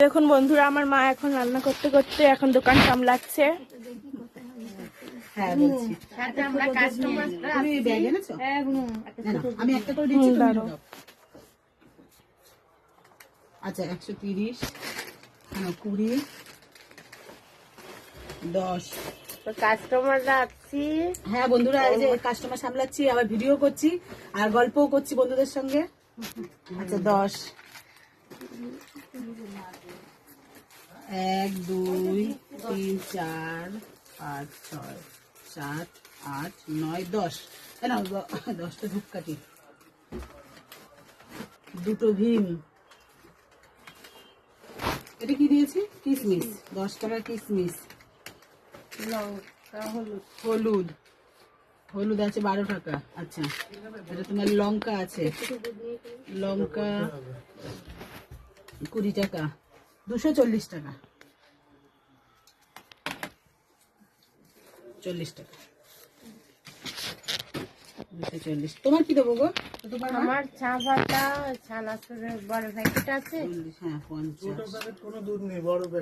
দেখুন বন্ধুরা, আমার মা এখন রান্না করতে করতে এখন দোকান সামলাচ্ছে। হ্যাঁ বলছি। তুমি ব্যাগ এনেছো? আমি একটা করে দিচ্ছি, তুমি দাও। আচ্ছা 130, 20, 10। কাস্টমাররা আসছি। হ্যাঁ বন্ধুরা, এই যে কাস্টমার সামলাচ্ছি, আবার ভিডিও করছি আর গল্পও করছি বন্ধুদের সঙ্গে। আচ্ছা 10, 1, 2, 3, 4, 5, 6, 7, 8, 9, 10। না 10টা ধূপকাঠি, 2টো ভীম। এটা কি দিয়েছি? কিসমিস, 10 টাকা কিসমিস। হলুদ, হলুদ আছে 12 টাকা। আচ্ছা, এটা তোমার লঙ্কা আছে, লঙ্কা 20 টাকা, 240 টাকা, 40 টাকা, 240। তোমার কি দেবো গো? তোমার আমার চা পাতা ছানাচুরের বড় প্যাকেট আছে। 40, হ্যাঁ 50। কোনো দুধ নেই, বড় ব্যাগ।